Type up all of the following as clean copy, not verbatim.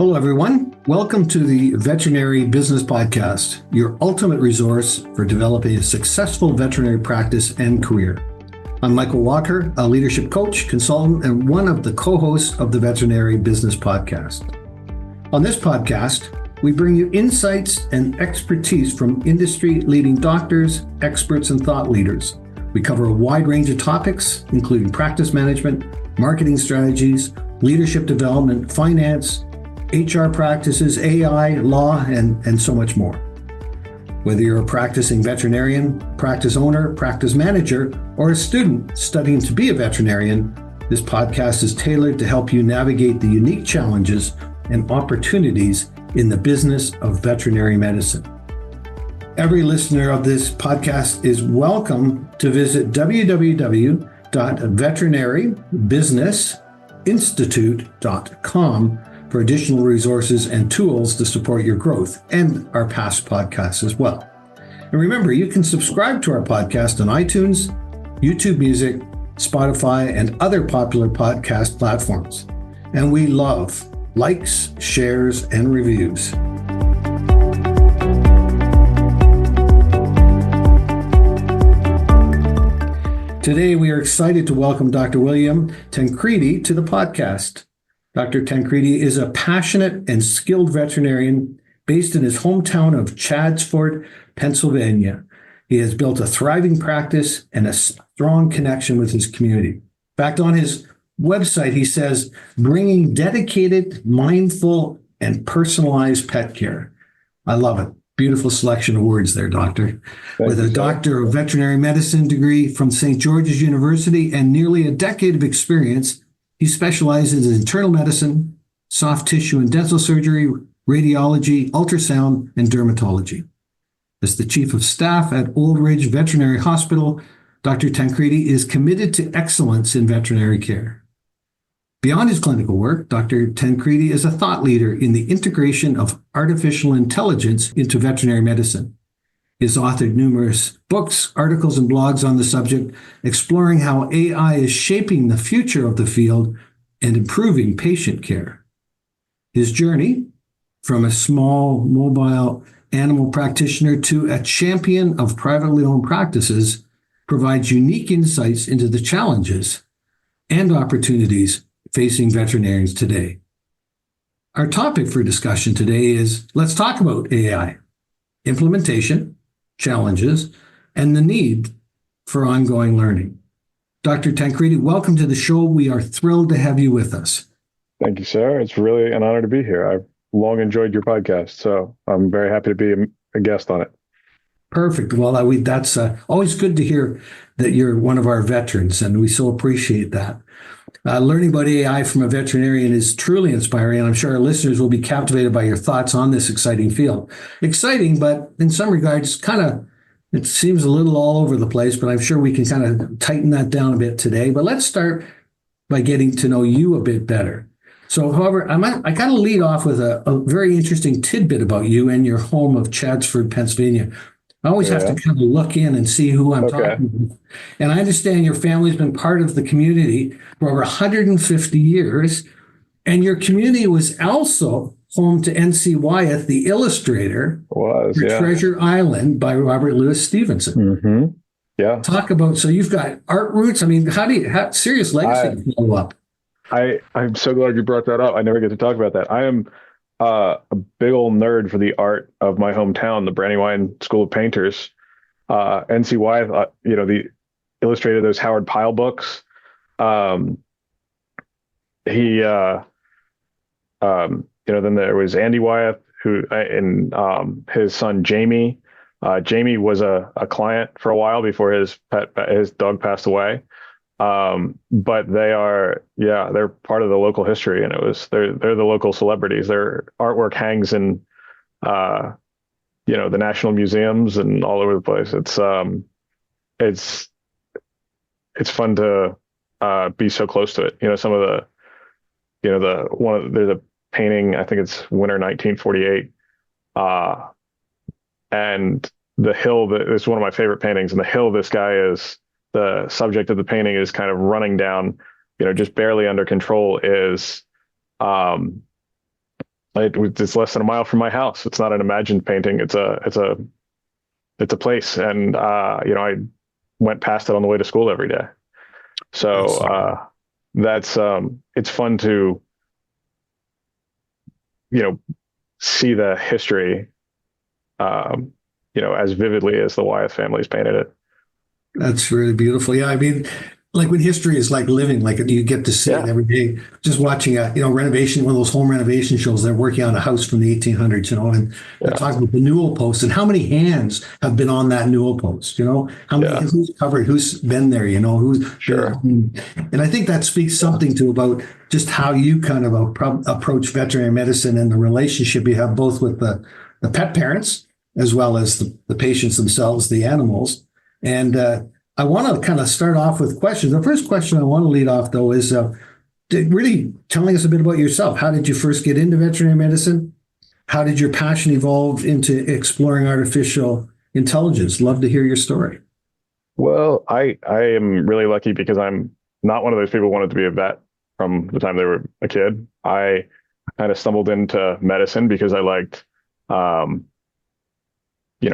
Hello, everyone. Welcome to the Veterinary Business Podcast, your ultimate resource for developing a successful veterinary practice and career. I'm Michael Walker, a leadership coach, consultant, and one of the co-hosts of the Veterinary Business Podcast. On this podcast, we bring you insights and expertise from industry-leading doctors, experts, and thought leaders. We cover a wide range of topics, including practice management, marketing strategies, leadership development, finance, HR practices, AI, law, and so much more. Whether you're a practicing veterinarian, practice owner, practice manager, or a student studying to be a veterinarian, this podcast is tailored to help you navigate the unique challenges and opportunities in the business of veterinary medicine. Every listener of this podcast is welcome to visit www.veterinarybusinessinstitute.com for additional resources and tools to support your growth, and our past podcasts as well. And remember, you can subscribe to our podcast on iTunes, YouTube Music, Spotify, and other popular podcast platforms. And we love likes, shares, and reviews. Today, we are excited to welcome Dr. William Tancredi to the podcast. Dr. Tancredi is a passionate and skilled veterinarian based in his hometown of Chadford, Pennsylvania. He has built a thriving practice and a strong connection with his community. In fact, on his website, he says, bringing dedicated, mindful, and personalized pet care. I love it. Beautiful selection of words there, Doctor. With a Doctor of Veterinary Medicine degree from St. George's University and nearly a decade of experience, he specializes in internal medicine, soft tissue and dental surgery, radiology, ultrasound, and dermatology. As the Chief of Staff at Old Ridge Veterinary Hospital, Dr. Tancredi is committed to excellence in veterinary care. Beyond his clinical work, Dr. Tancredi is a thought leader in the integration of artificial intelligence into veterinary medicine. He has authored numerous books, articles, and blogs on the subject, exploring how AI is shaping the future of the field and improving patient care. His journey from a small mobile animal practitioner to a champion of privately owned practices provides unique insights into the challenges and opportunities facing veterinarians today. Our topic for discussion today is, let's talk about AI, implementation, challenges, and the need for ongoing learning. Dr. Tancredi, welcome to the show. We are thrilled to have you with us. Thank you, sir. It's really an honor to be here. I've long enjoyed your podcast, so I'm very happy to be a guest on it. Perfect. Well, that's always good to hear that you're one of our veterans, and we so appreciate that. Learning about AI from a veterinarian is truly inspiring, and I'm sure our listeners will be captivated by your thoughts on this exciting field. Exciting, but in some regards, it seems a little all over the place, but I'm sure we can kind of tighten that down a bit today. But let's start by getting to know you a bit better. So, however, I got to lead off with a very interesting tidbit about you and your home of Chadford, Pennsylvania. I always have to kind of look in and see who I'm talking with. And I understand your family's been part of the community for over 150 years. And your community was also home to N.C. Wyeth, the illustrator for Treasure Island by Robert Louis Stevenson. Mm-hmm. Yeah. Talk about, so you've got art roots. I mean, how serious legacy to follow up? I'm so glad you brought that up. I never get to talk about that. I am a big old nerd for the art of my hometown, the Brandywine School of Painters. N.C. Wyeth, the illustrated those Howard Pyle books. Then there was Andy Wyeth, and his son Jamie. Jamie was a client for a while before his dog passed away. But they're part of the local history, and they're the local celebrities. Their artwork hangs in the national museums and all over the place. It's fun to be so close to it. Some of there's a painting, I think it's Winter 1948, and the hill that is one of my favorite paintings, and the hill this guy is. The subject of the painting is kind of running down, just barely under control, is It's less than a mile from my house. It's not an imagined painting. It's a place. And, I went past it on the way to school every day. So, it's fun to, see the history, as vividly as the Wyeth family's painted it. That's really beautiful. Yeah, I mean, like when history is like living, like you get to see it every day. Just watching a renovation, one of those home renovation shows. They're working on a house from the 1800s, and they're talking about the newel post and how many hands have been on that newel post. How many who's covered, who's been there. Who's sure. And I think that speaks something to about just how you kind of approach veterinary medicine and the relationship you have both with the pet parents as well as the patients themselves, the animals. And I want to kind of start off with questions. The first question I want to lead off, though, is really telling us a bit about yourself. How did you first get into veterinary medicine? How did your passion evolve into exploring artificial intelligence? Love to hear your story. Well, I am really lucky because I'm not one of those people who wanted to be a vet from the time they were a kid. I kind of stumbled into medicine because I liked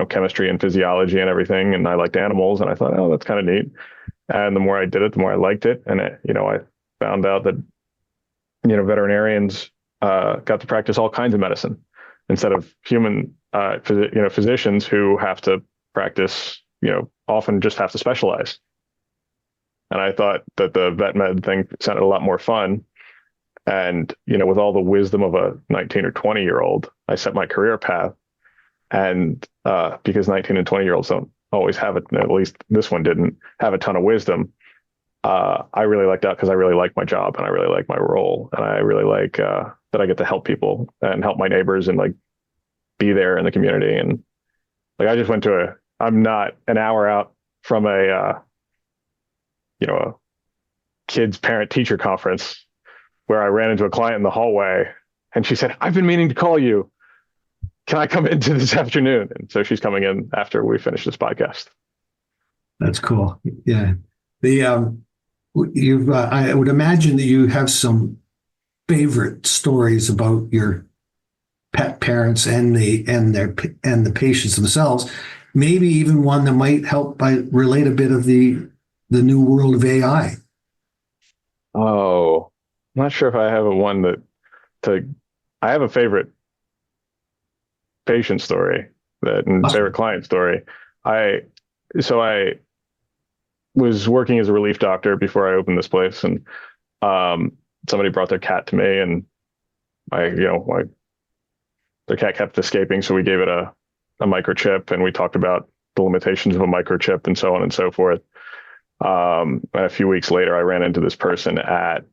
chemistry and physiology and everything. And I liked animals and I thought, oh, that's kind of neat. And the more I did it, the more I liked it. And I found out that, veterinarians got to practice all kinds of medicine instead of human, physicians who have to practice, often just have to specialize. And I thought that the vet med thing sounded a lot more fun. And, with all the wisdom of a 19 or 20-year-old, I set my career path. And because 19 and 20-year-olds don't always have it, at least this one didn't have a ton of wisdom. I really like that because I really like my job and I really like my role. And I really like that I get to help people and help my neighbors and like be there in the community. And like, I just went to I'm not an hour out from a kids parent teacher conference where I ran into a client in the hallway and she said, "I've been meaning to call you. Can I come into this afternoon?" And so she's coming in after we finish this podcast. That's cool. Yeah. I would imagine that you have some favorite stories about your pet parents and the patients themselves. Maybe even one that might help relate a bit of the new world of AI. Oh, I'm not sure if I have I have a favorite patient story and favorite client story. I was working as a relief doctor before I opened this place, and somebody brought their cat to me, and their cat kept escaping, so we gave it a microchip, and we talked about the limitations of a microchip and so on and so forth. And a few weeks later, I ran into this person at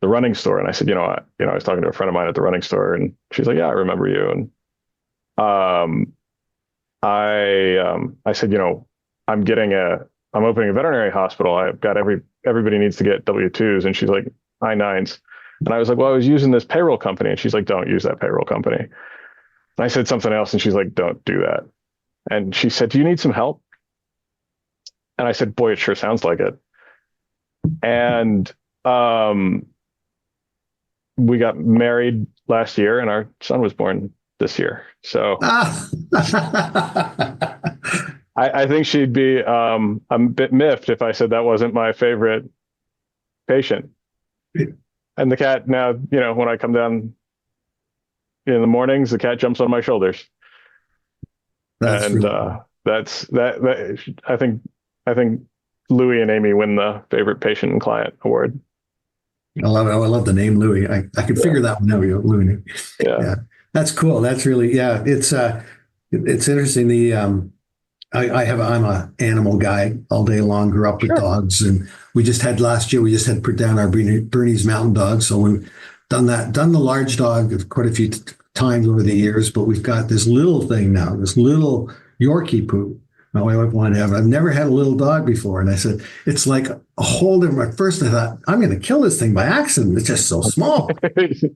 the running store, and I said, I was talking to a friend of mine at the running store, and she's like, "Yeah, I remember you." And I said, I'm opening a veterinary hospital. I've got everybody needs to get W-2s. And she's like, I-9s. And I was like, well, I was using this payroll company. And she's like, don't use that payroll company. And I said something else, and she's like, don't do that. And she said, do you need some help? And I said, boy, it sure sounds like it. And we got married last year, and our son was born this year. So I think she'd be a bit miffed if I said that wasn't my favorite patient. And the cat now, when I come down in the mornings, the cat jumps on my shoulders. That's and that's that. I think Louie and Amy win the favorite patient and client award. I love it. I love the name Louie. I could figure that one out. Louie. Yeah. That's cool. That's really, it's interesting. I'm an animal guy all day long, grew up with dogs, and last year we just had put down our Bernese Mountain Dog. So we've done the large dog quite a few times over the years, but we've got this little thing now, this little Yorkie poo. My wife wanted to have it. I've never had a little dog before. And I said, it's like a whole different. At first I thought, I'm going to kill this thing by accident. It's just so small.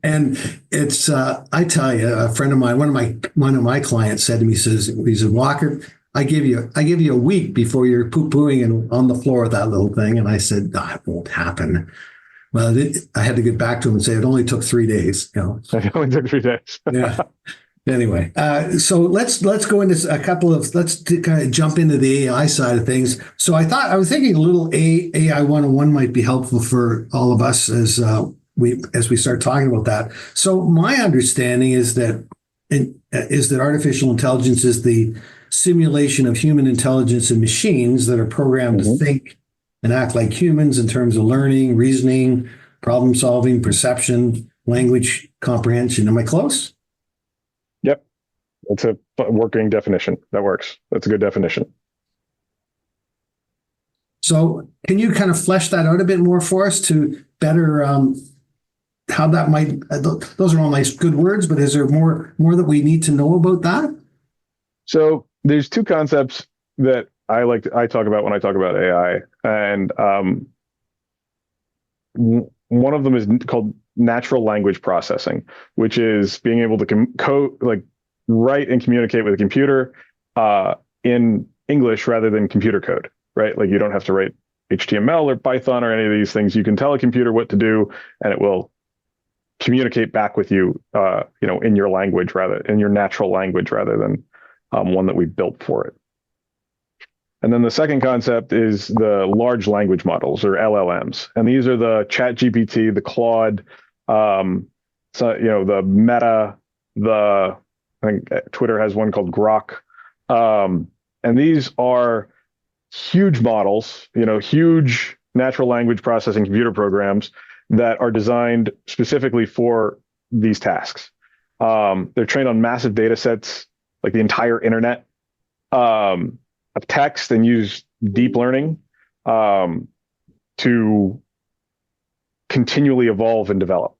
And it's, I tell you, a friend of mine, one of my clients said to me, he said, Walker, I give you a week before you're poo-pooing and on the floor with that little thing. And I said, no, it won't happen. Well, I had to get back to him and say it only took 3 days. It only took 3 days. Yeah. Anyway, so let's go into kind of jump into the AI side of things. So I was thinking a little AI 101 might be helpful for all of us as we start talking about that. So my understanding is that artificial intelligence is the simulation of human intelligence in machines that are programmed to think and act like humans in terms of learning, reasoning, problem solving, perception, language comprehension. Am I close? Yep. It's a working definition. That works. That's a good definition. So can you kind of flesh that out a bit more for us to better how that might, those are all nice, good words, but is there more that we need to know about that? So there's two concepts that I talk about when I talk about AI. And one of them is called natural language processing, which is being able to write and communicate with a computer in English rather than computer code, right? Like you don't have to write HTML or Python or any of these things. You can tell a computer what to do and it will communicate back with you, in your language in your natural language rather than one that we built for it. And then the second concept is the large language models, or LLMs. And these are the ChatGPT, the Claude, the Meta, I think Twitter has one called Grok. And these are huge models, huge natural language processing computer programs that are designed specifically for these tasks. They're trained on massive data sets, like the entire internet of text, and use deep learning to continually evolve and develop.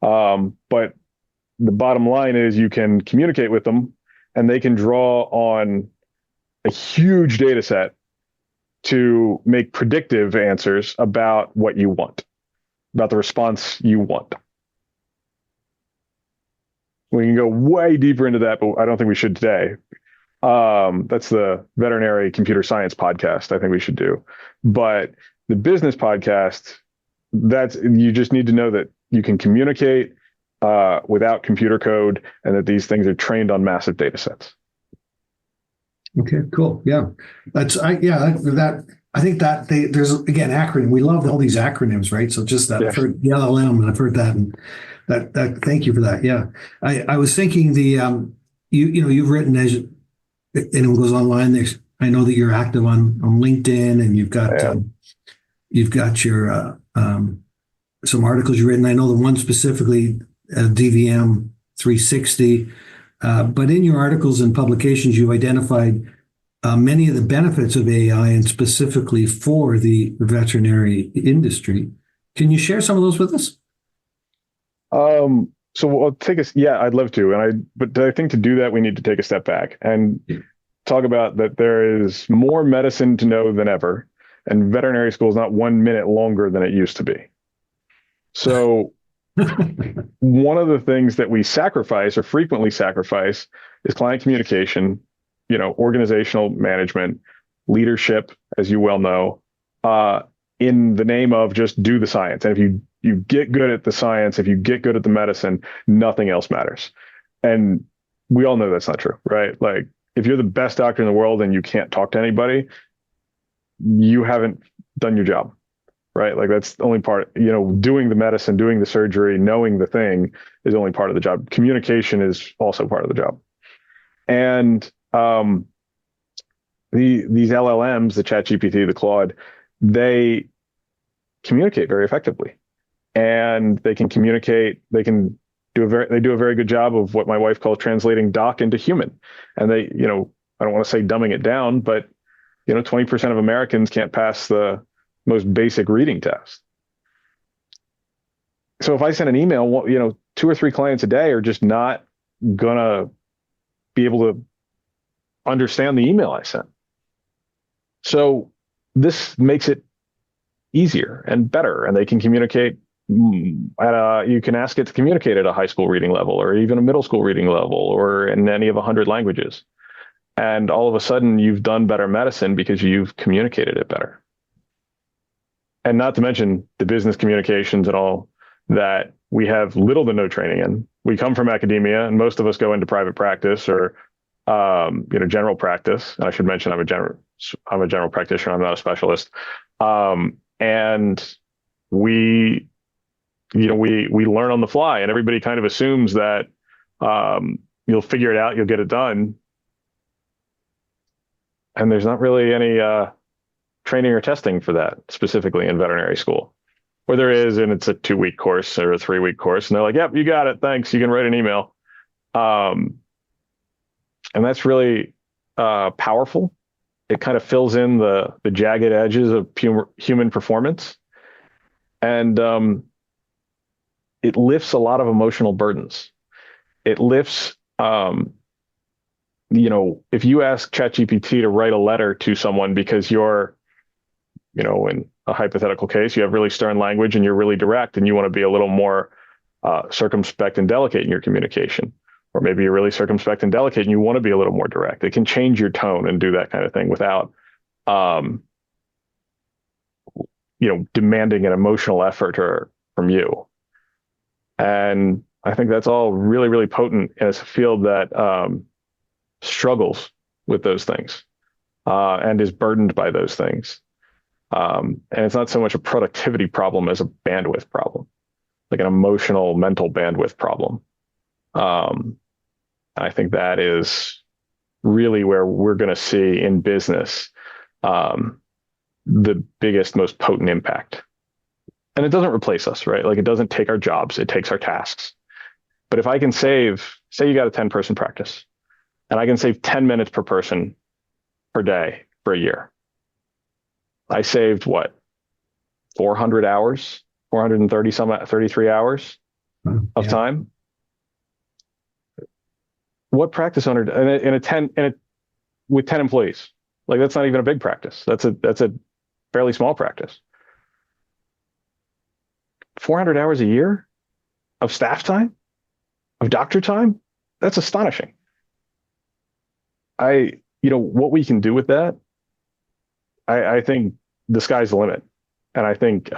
But the bottom line is you can communicate with them and they can draw on a huge data set to make predictive answers about what you want, about the response you want. We can go way deeper into that, but I don't think we should today. That's the Veterinary Computer Science podcast I think we should do. But the business podcast, you just need to know that you can communicate without computer code and that these things are trained on massive data sets. Okay, cool. Yeah. I think that there's, again, acronym. We love all these acronyms, right? So just that, I've heard the LLM and I've heard that, and that thank you for that. Yeah. I was thinking you've written, as anyone goes online, I know that you're active on LinkedIn, and you've got your some articles you've written. I know the one specifically, DVM 360. But in your articles and publications, you've identified many of the benefits of AI, and specifically for the veterinary industry. Can you share some of those with us? So I'd love to. But I think to do that, we need to take a step back and talk about that there is more medicine to know than ever. And veterinary school is not 1 minute longer than it used to be. So one of the things that we sacrifice, or frequently sacrifice, is client communication, organizational management, leadership, as you well know, in the name of just do the science. And if you get good at the science, if you get good at the medicine, nothing else matters. And we all know that's not true, right? Like if you're the best doctor in the world and you can't talk to anybody, you haven't done your job. Right? Like that's the only part, doing the medicine, doing the surgery, knowing the thing is only part of the job. Communication is also part of the job. And these LLMs, the ChatGPT, the Claude, they communicate very effectively. And they can communicate, they do a very good job of what my wife calls translating doc into human. And they, I don't want to say dumbing it down, but 20% of Americans can't pass the most basic reading test. So if I send an email, 2 or 3 clients a day are just not gonna be able to understand the email I sent. So this makes it easier and better, and they can communicate you can ask it to communicate at a high school reading level, or even a middle school reading level, or in any of 100 languages. And all of a sudden you've done better medicine because you've communicated it better. and not to mention the business communications and all that we have little to no training in. We come from academia, and most of us go into private practice or general practice. And I should mention I'm a general practitioner. I'm not a specialist. And we learn on the fly, and everybody kind of assumes that you'll figure it out, you'll get it done. And there's not really any training or testing for that specifically in veterinary school. Or there is, and it's a 2-week course or a 3-week course. And they're like, yep, you got it. Thanks. You can write an email. And that's really powerful. It kind of fills in the jagged edges of human performance. And it lifts a lot of emotional burdens. It lifts, if you ask ChatGPT to write a letter to someone because you're, in a hypothetical case, you have really stern language and you're really direct and you want to be a little more circumspect and delicate in your communication. Or maybe you're really circumspect and delicate and you want to be a little more direct. It can change your tone and do that kind of thing without, demanding an emotional effort from you. And I think that's all really, really potent as a field that struggles with those things and is burdened by those things. And it's not so much a productivity problem as a bandwidth problem, like an emotional, mental bandwidth problem. I think that is really where we're going to see in business the biggest, most potent impact. And it doesn't replace us, right? Like it doesn't take our jobs, it takes our tasks. But if I can say you got a 10-person practice, and I can save 10 minutes per person per day for a year, I saved what? 400 hours, 33 hours of time. What practice owner with 10 employees? Like that's not even a big practice. That's a fairly small practice. 400 hours a year of staff time, of doctor time. That's astonishing. What we can do with that, I think the sky's the limit. And I think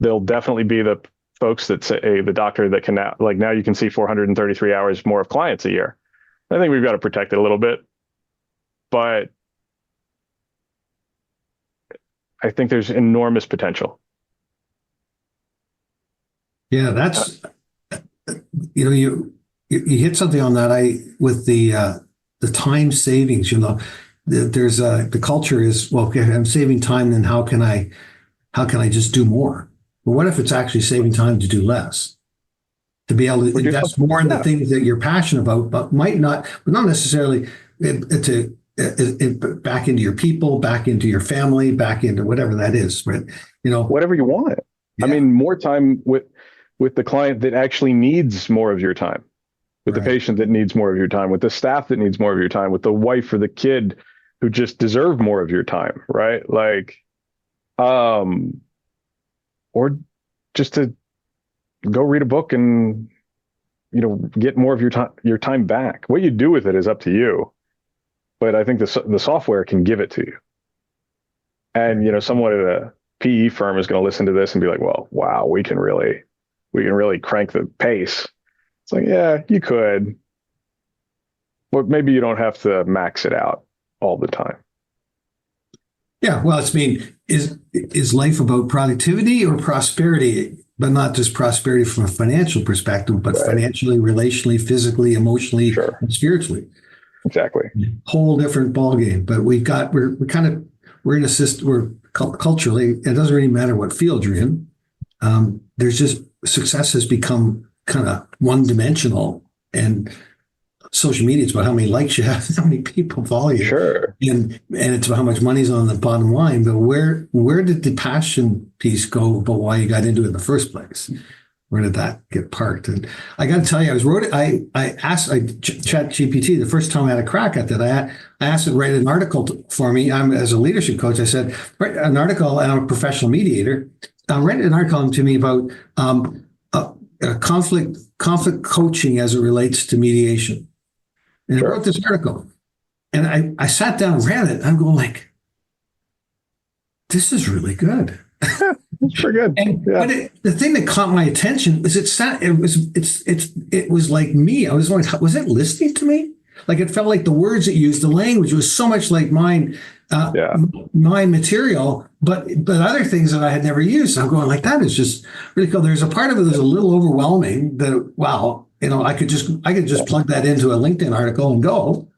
there'll definitely be the folks that say the doctor that can now you can see 433 hours more of clients a year. I think we've got to protect it a little bit, but I think there's enormous potential. Yeah, that's you hit something on that. With the time savings, there's the culture is, well, okay, I'm saving time, then how can I just do more? But what if it's actually saving time to do less? To be able to invest more in the things that you're passionate about, but not necessarily back into your people, back into your family, back into whatever that is, right? Whatever you want. Yeah. I mean, more time with the client that actually needs more of your time, with the patient that needs more of your time, with the staff that needs more of your time, with the wife or the kid who just deserve more of your time, right? Like, or just to go read a book and, get more of your time back. What you do with it is up to you. But I think the software can give it to you. And, someone at a PE firm is going to listen to this and be like, well, wow, we can really crank the pace. It's like, yeah, you could, but maybe you don't have to max it out all the time. Yeah, well, is life about productivity or prosperity? But not just prosperity from a financial perspective, but financially, relationally, physically, emotionally, and spiritually. Exactly. Whole different ballgame. But we're in a system where culturally, it doesn't really matter what field you're in. There's just success has become kind of one-dimensional, and social media is about how many likes you have, how many people follow you, and it's about how much money's on the bottom line. But where did the passion piece go about why you got into it in the first place? Where did that get parked? And I got to tell you, I asked ChatGPT the first time I had a crack at that. I asked it to write an article for me. I'm as a leadership coach. I said, write an article, and I'm a professional mediator. Write an article to me about conflict coaching as it relates to mediation. And I wrote this article, and I sat down and read it. I'm going like, this is really good. It's pretty good. And Yeah. but the thing that caught my attention was it was like me. I was wondering, was it listening to me? Like it felt like the words it used, the language was so much like mine, Yeah. my material, but other things that I had never used. So I'm going like that is just really cool. There's a part of it that's a little overwhelming. That wow, I could just plug that into a LinkedIn article and go,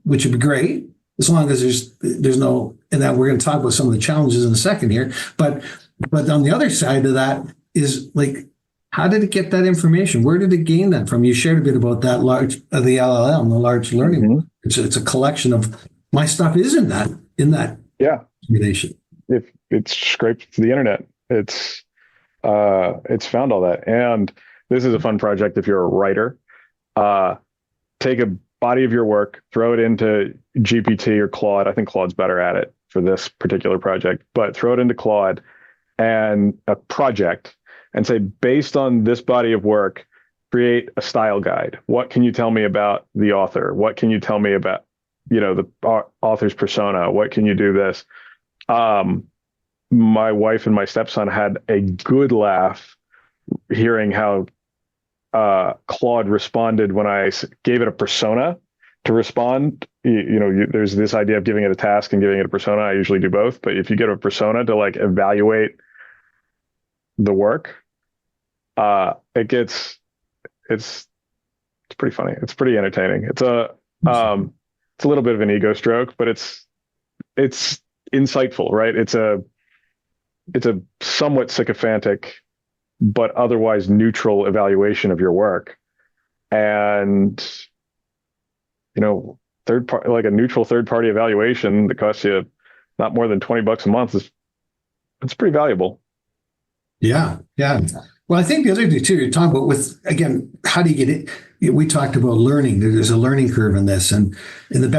which would be great as long as there's no. And that we're going to talk about some of the challenges in a second here, but on the other side of that is like, how did it get that information? Where did it gain that from? You shared a bit about that the LLM, the large learning. Mm-hmm. It's a collection of my stuff is in that Yeah. relation. If it's scraped the internet, it's found all that. And this is a fun project if you're a writer. Take a body of your work, throw it into GPT or Claude. I think Claude's better at it for this particular project, but throw it into Claude and a project and say, based on this body of work, create a style guide. What can you tell me about the author? What can you tell me about, the author's persona? What can you do this? My wife and my stepson had a good laugh hearing how Claude responded when I gave it a persona to respond. There's this idea of giving it a task and giving it a persona. I usually do both, but if you get a persona to like evaluate the work, it's pretty funny. It's pretty entertaining. It's a little bit of an ego stroke, but it's insightful, right? It's a somewhat sycophantic but otherwise neutral evaluation of your work. And, like a neutral third-party evaluation that costs you not more than $20 a month it's pretty valuable. Yeah. Yeah. Well, I think the other thing too, you're talking about again, how do you get it? We talked about learning. There's a learning curve in this, and one of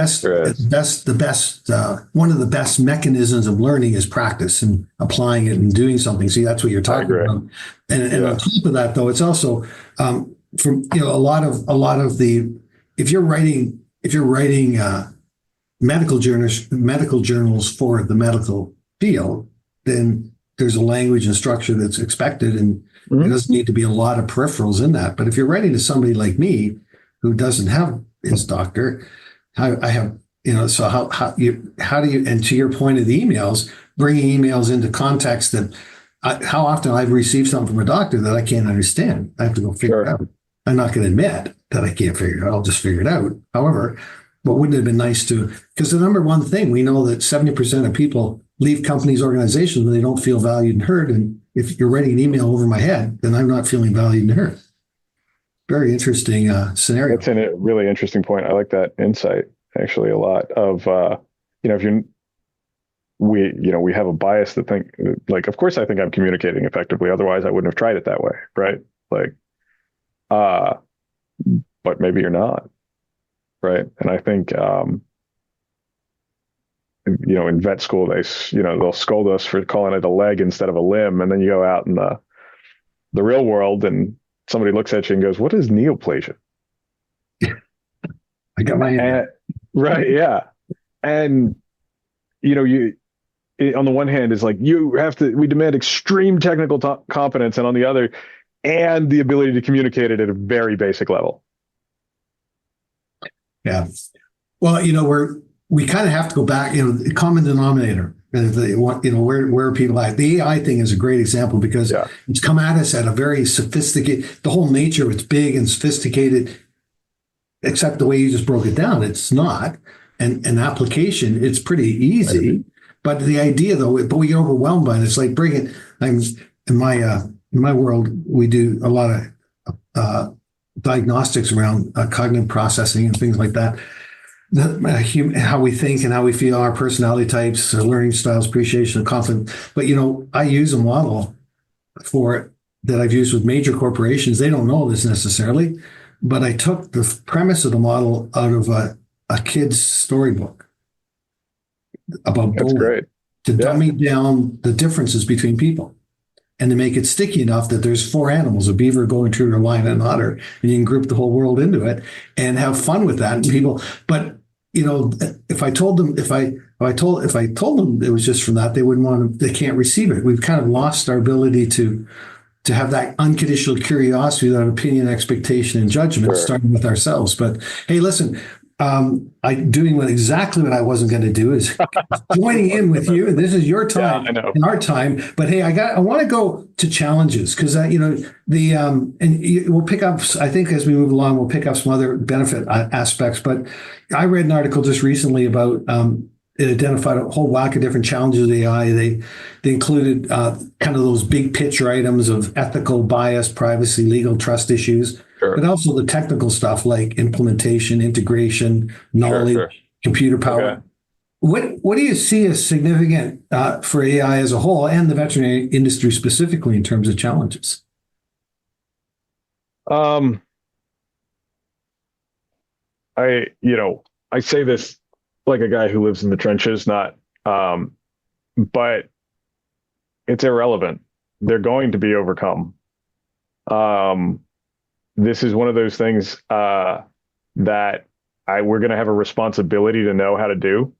the best mechanisms of learning is practice and applying it and doing something. See, that's what you're talking about. And on top of that, though, it's also from a lot of the if you're writing medical journals for the medical field, then there's a language and structure that's expected, and there doesn't need to be a lot of peripherals in that. But if you're writing to somebody like me who doesn't have his doctor, how do you, and to your point of the emails, bringing emails into context that how often I've received something from a doctor that I can't understand. I have to go figure it out. I'm not going to admit that I can't figure it out. I'll just figure it out. However, what wouldn't it have been nice to, because the number one thing, we know that 70% of people leave companies, organizations when they don't feel valued and heard. And if you're writing an email over my head, then I'm not feeling valued and heard. Very interesting scenario. That's a really interesting point. I like that insight actually a lot of, if we have a bias to think like, of course I think I'm communicating effectively. Otherwise I wouldn't have tried it that way. Right. Like, but maybe you're not. Right. And I think, in vet school, they'll scold us for calling it a leg instead of a limb. And then you go out in the real world and somebody looks at you and goes, what is neoplasia? I got my hand. Right. Yeah. And, on the one hand is like, we demand extreme technical competence. And on the other, and the ability to communicate it at a very basic level. Yeah. Well, we kind of have to go back, the common denominator. Where people at. The AI thing is a great example because it's come at us at a very sophisticated, the whole nature, it's big and sophisticated, except the way you just broke it down, it's not. And an application, it's pretty easy. Right. But the idea though, we get overwhelmed by it. It's like in my world, we do a lot of diagnostics around cognitive processing and things like that. How we think and how we feel, our personality types, our learning styles, appreciation, and confidence. But, I use a model for it that I've used with major corporations. They don't know this necessarily, but I took the premise of the model out of a kid's storybook about bowling to dummy down the differences between people and to make it sticky enough that there's 4 animals, a beaver, a golden retriever, a lion, and an otter, and you can group the whole world into it and have fun with that. And but if I told them, if I told them it was just from that, they wouldn't want to, they can't receive it. We've kind of lost our ability to have that unconditional curiosity without opinion, expectation, and judgment, Sure. starting with ourselves. But hey, listen, I doing exactly what I wasn't going to do is joining in with you. And this is your Yeah, time I know. and our time. But hey, I want to go to challenges because we'll pick up. I think as we move along, we'll pick up some other benefit aspects. But I read an article just recently about. It identified a whole whack of different challenges with AI. They included kind of those big picture items of ethical bias, privacy, legal, trust issues, but Sure. also the technical stuff like implementation, integration, Sure. Sure. knowledge, computer Okay. power. What do you see as significant for AI as a whole and the veterinary industry specifically in terms of challenges? Um, I say this like a guy who lives in the trenches, not, but it's irrelevant. They're going to be overcome. Um, this is one of those things that we're going to have a responsibility to know how to do.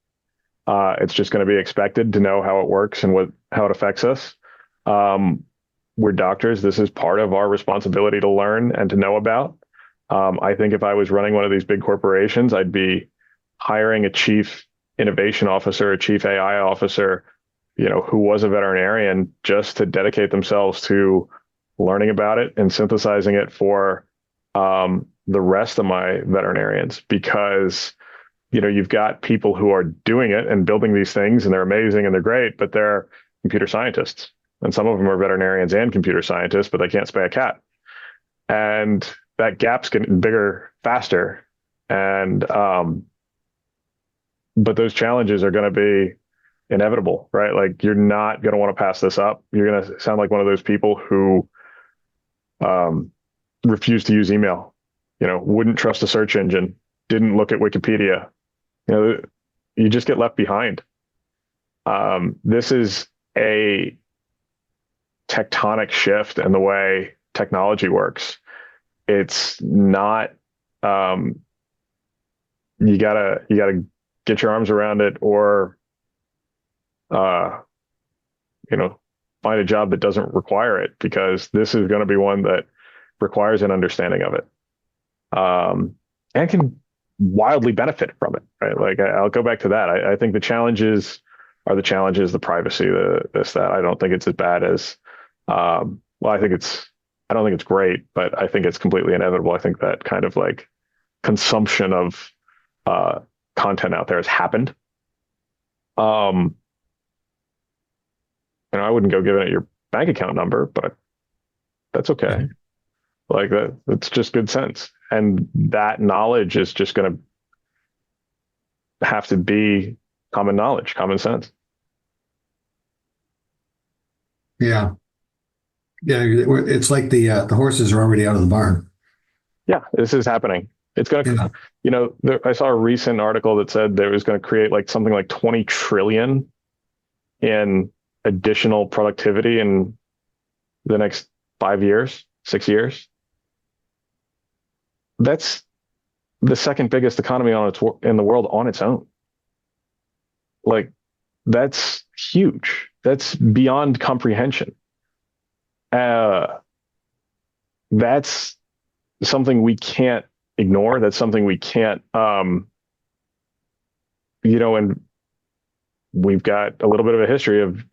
It's just going to be expected to know how it works and how it affects us. We're doctors. This is part of our responsibility to learn and to know about. I think if I was running one of these big corporations, I'd be hiring a chief innovation officer, a chief AI officer, who was a veterinarian, just to dedicate themselves to learning about it and synthesizing it for the rest of my veterinarians, because you've got people who are doing it and building these things, and they're amazing and they're great, but they're computer scientists, and some of them are veterinarians and computer scientists, but they can't spay a cat, and that gap's getting bigger faster. And but those challenges are going to be inevitable, right? Like, you're not going to want to pass this up. You're going to sound like one of those people who refused to use email, wouldn't trust a search engine, didn't look at Wikipedia. You just get left behind. This is a tectonic shift in the way technology works. It's not, you gotta get your arms around it, or, find a job that doesn't require it, because this is going to be one that requires an understanding of it, and can wildly benefit from it, right? Like, I'll go back to that. I think the challenges are the privacy, this, that. I don't think it's as bad as, I don't think it's great, but I think it's completely inevitable. I think that kind of like consumption of content out there has happened. I wouldn't go giving it your bank account number, but that's okay. Like, that's just good sense. And that knowledge is just going to have to be common knowledge, common sense. Yeah. Yeah. It's like the horses are already out of the barn. Yeah, this is happening. It's going to, I saw a recent article that said there was going to create like something like 20 trillion in additional productivity in the next 5 years, 6 years. That's the second biggest economy in the world on its own. Like, that's huge. That's beyond comprehension. That's something we can't ignore. That's something we can't, and we've got a little bit of a history of,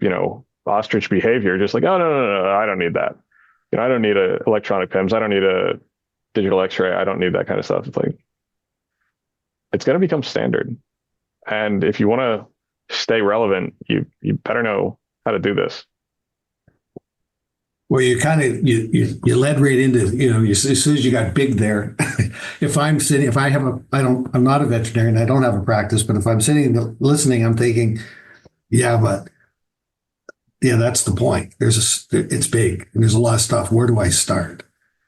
ostrich behavior, just like, oh, no, I don't need that. I don't need a electronic PIMS. I don't need a digital x-ray. I don't need that kind of stuff. It's like, it's going to become standard. And if you want to stay relevant, you better know how to do this. Well, you kind of you led right into, as soon as you got big there. I'm not a veterinarian, I don't have a practice, but if I'm sitting listening, I'm thinking, yeah, that's the point. It's big and there's a lot of stuff. Where do I start?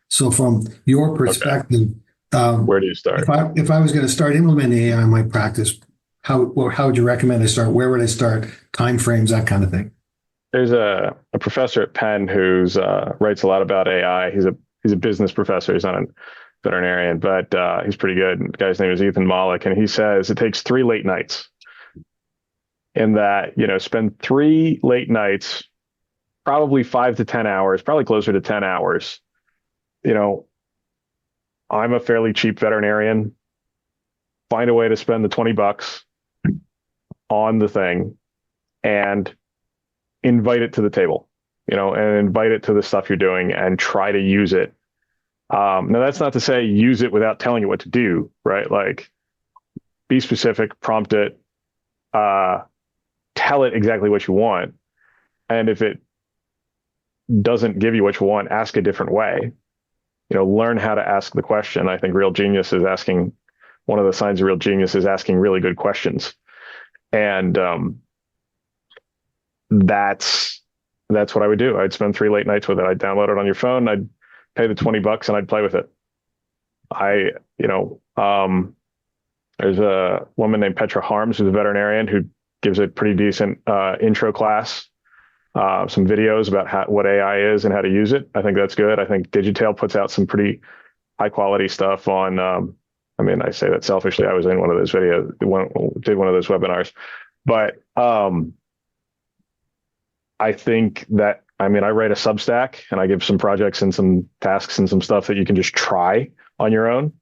So from your perspective, where do you start? If I was going to start implementing AI in my practice, how would you recommend I start? Where would I start? Timeframes, that kind of thing. There's a professor at Penn who's writes a lot about AI. He's a business professor. He's not veterinarian, but he's pretty good. The guy's name is Ethan Malik, and he says it takes 3 late nights. In that, spend 3 late nights, probably 5 to 10 hours, probably closer to 10 hours. I'm a fairly cheap veterinarian. Find a way to spend the $20 on the thing and invite it to the table, and invite it to the stuff you're doing and try to use it. Now, that's not to say use it without telling you what to do, right? Like, be specific, prompt it, tell it exactly what you want. And if it doesn't give you what you want, ask a different way. Learn how to ask the question. I think one of the signs of real genius is asking really good questions. And that's what I would do. I'd spend 3 late nights with it. I'd download it on your phone. I'd pay the $20 and I'd play with it. There's a woman named Petra Harms, who's a veterinarian, who gives a pretty decent intro class, some videos about what AI is and how to use it. I think that's good. I think Digitail puts out some pretty high quality stuff on, I say that selfishly. I was in one of those videos, did one of those webinars, but I think that, I write a Substack and I give some projects and some tasks and some stuff that you can just try on your own.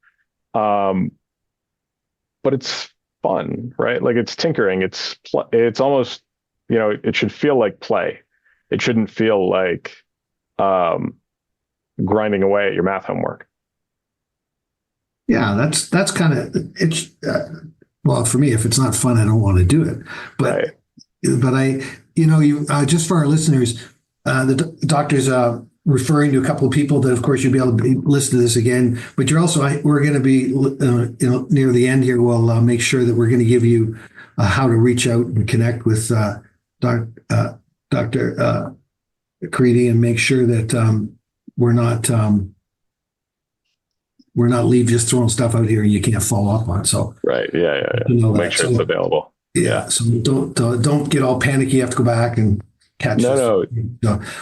But it's fun, right? Like, it's tinkering. It's almost, it should feel like play. It shouldn't feel like grinding away at your math homework. Yeah, that's kind of it's. Well, for me, if it's not fun, I don't want to do it. But I, just for our listeners, the doctor's referring to a couple of people that, of course, you'll be able to listen to this again. But you're also, we're going to be, near the end here. We'll make sure that we're going to give you how to reach out and connect with Dr. Tancredi, and make sure that we're not leave just throwing stuff out here you can't follow up on. So right, yeah. Make sure it's available. Yeah, so don't get all panicky. You have to go back and catch. No.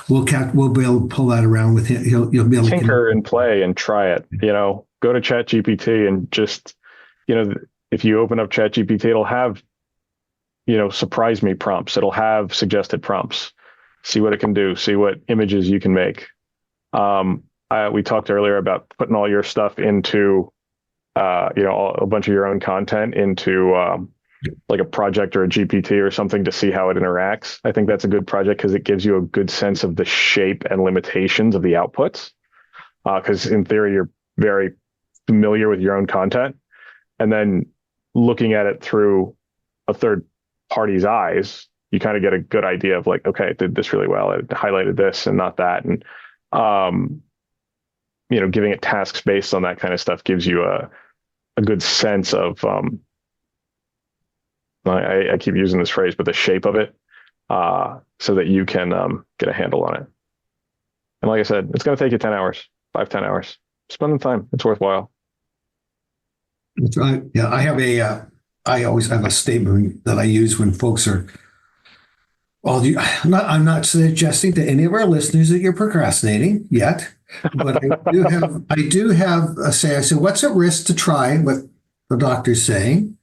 We'll be able to pull that around with him. You'll be able to tinker and play and try it. Go to ChatGPT and just, if you open up ChatGPT, it'll have, surprise me prompts. It'll have suggested prompts. See what it can do. See what images you can make. We talked earlier about putting all your stuff into, a bunch of your own content into like a project or a GPT or something to see how it interacts. I think that's a good project because it gives you a good sense of the shape and limitations of the outputs. Because in theory, you're very familiar with your own content. And then looking at it through a third party's eyes, you kind of get a good idea of like, okay, it did this really well. It highlighted this and not that. And, giving it tasks based on that kind of stuff gives you a good sense of, I keep using this phrase, but the shape of it, so that you can get a handle on it. And like I said, it's going to take you 10 hours, 10 hours. Spend the time. It's worthwhile. That's right. Yeah, I always have a statement that I use when folks are, I'm not suggesting to any of our listeners that you're procrastinating yet, but I do have I say, what's at risk to try what the doctor's saying?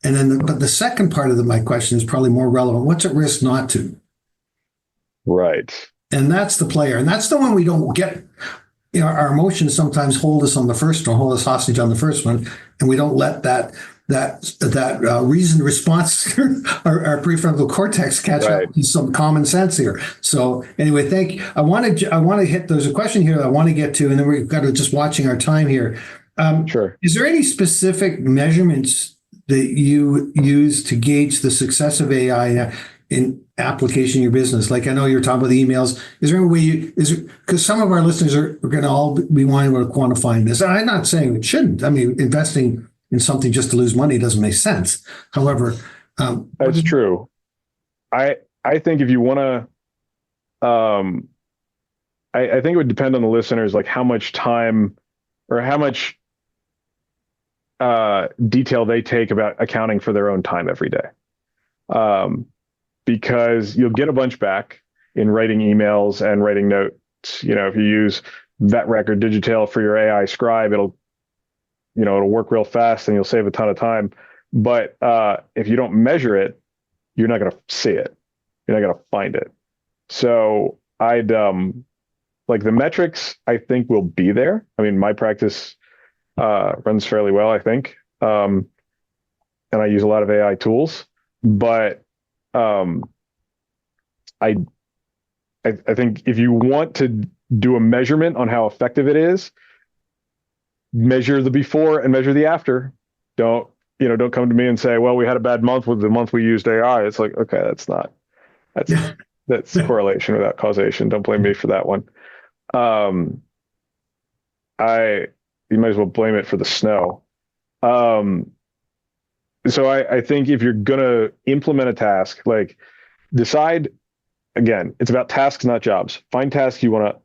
And then, but the second part of my question is probably more relevant. What's at risk not to? Right. And that's the player. And that's the one we don't get. Our emotions sometimes hold us on the first one, hold us hostage on the first one. And we don't let that reasoned response, our prefrontal cortex catch up to some common sense here. So anyway, thank you. I want to hit, there's a question here that I want to get to, and then we've got to just watching our time here. Sure. Is there any specific measurements that you use to gauge the success of AI in application in your business? Like, I know you're talking about the emails. Is there any way because some of our listeners are going to all be wanting to quantifying this. And I'm not saying it shouldn't. I mean, investing in something just to lose money doesn't make sense. However, that's true. I think if you want to, I think it would depend on the listeners, like how much time or how much detail they take about accounting for their own time every day. Because you'll get a bunch back in writing emails and writing notes. If you use VetRec or Digitail for your AI scribe, it'll it'll work real fast and you'll save a ton of time. But if you don't measure it, you're not going to see it. You're not going to find it. So I'd like the metrics, I think, will be there. I mean, my practice runs fairly well, I think. And I use a lot of AI tools, but I think if you want to do a measurement on how effective it is, measure the before and measure the after. Don't come to me and say, well, we had a bad month with the month we used AI. It's like, okay, that's correlation without causation. Don't blame me for that one. You might as well blame it for the snow. So I think if you're going to implement a task, like decide, again, it's about tasks, not jobs. Find tasks you want to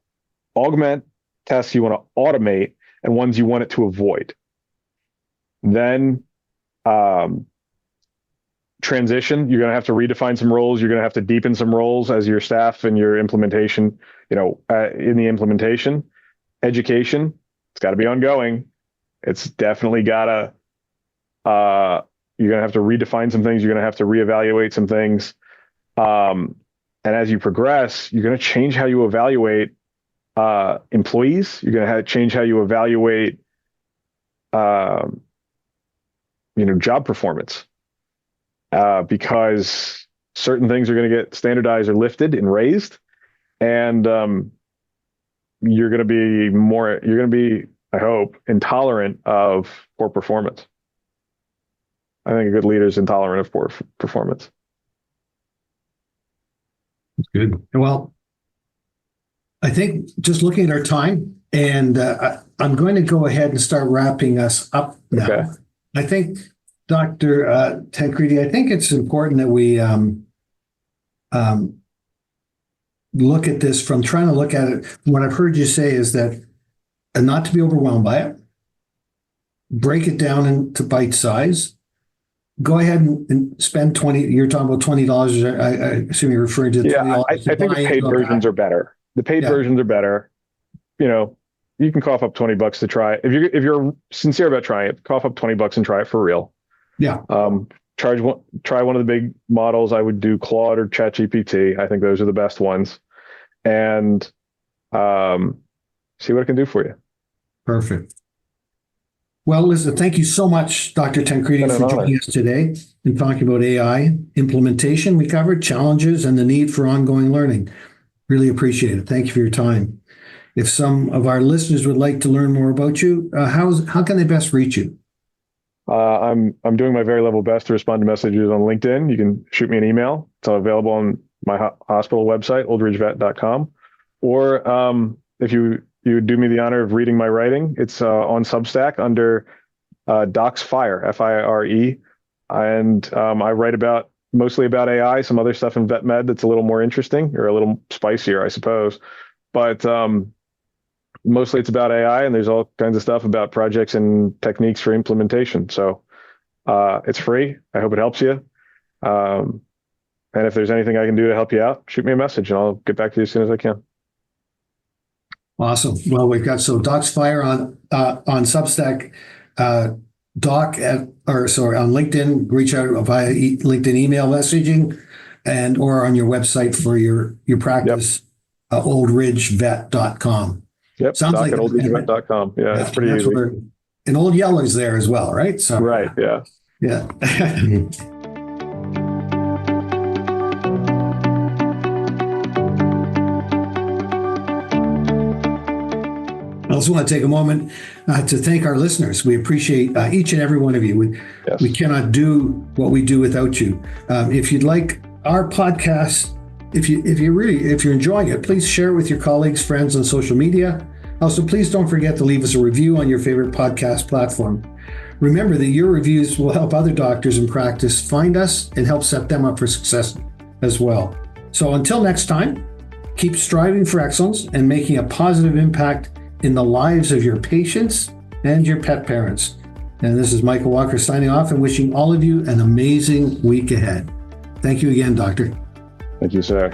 augment, tasks you want to automate, and ones you want it to avoid. Then transition, you're going to have to redefine some roles. You're going to have to deepen some roles as your staff and your implementation, in the implementation. Education, it's got to be ongoing. It's definitely got to, you're going to have to redefine some things. You're going to have to reevaluate some things. And as you progress, you're going to change how you evaluate employees. You're going to change how you evaluate, job performance, because certain things are going to get standardized or lifted and raised, and you're going to be, I hope, intolerant of poor performance. I think a good leader is intolerant of poor performance. That's good. Well, I think just looking at our time, and I'm going to go ahead and start wrapping us up now. Okay. I think, Dr. Tancredi, I think it's important that we look at this from trying to look at it. What I've heard you say is that not to be overwhelmed by it, break it down into bite size, go ahead and spend $20. You're talking about $20. I assume you're referring to $20. I think the paid versions are better. The paid versions are better. You can cough up $20 to try it. If you're sincere about trying it, cough up $20 and try it for real. Yeah. Try one of the big models. I would do Claude or ChatGPT. I think those are the best ones, and see what it can do for you. Perfect. Well, listen, thank you so much, Dr. Tancredi, for joining us today and talking about AI implementation. We covered challenges and the need for ongoing learning. Really appreciate it. Thank you for your time. If some of our listeners would like to learn more about you, how can they best reach you? I'm doing my very level best to respond to messages on LinkedIn. You can shoot me an email. It's available on my hospital website, oldridgevet.com. Or if you do me the honor of reading my writing, it's on Substack under Docs Fire, F-I-R-E. And I write mostly about AI, some other stuff in vet med that's a little more interesting or a little spicier, I suppose. But mostly it's about AI, and there's all kinds of stuff about projects and techniques for implementation. So it's free. I hope it helps you. And if there's anything I can do to help you out, shoot me a message and I'll get back to you as soon as I can. Awesome. Well, we've got Docs Fire on Substack, on LinkedIn. Reach out via LinkedIn email messaging, or on your website for your practice, oldridgevet.com. Yep. Sounds like oldridgevet.com. Yeah, it's pretty easy. And Old Yellow's there as well, right? So right. Yeah. Yeah. I also want to take a moment to thank our listeners. We appreciate each and every one of you. We cannot do what we do without you. If you'd like our podcast, if you're enjoying it, please share it with your colleagues, friends on social media. Also, please don't forget to leave us a review on your favorite podcast platform. Remember that your reviews will help other doctors in practice find us and help set them up for success as well. So until next time, keep striving for excellence and making a positive impact in the lives of your patients and your pet parents. And this is Michael Walker signing off and wishing all of you an amazing week ahead. Thank you again, Doctor. Thank you, sir.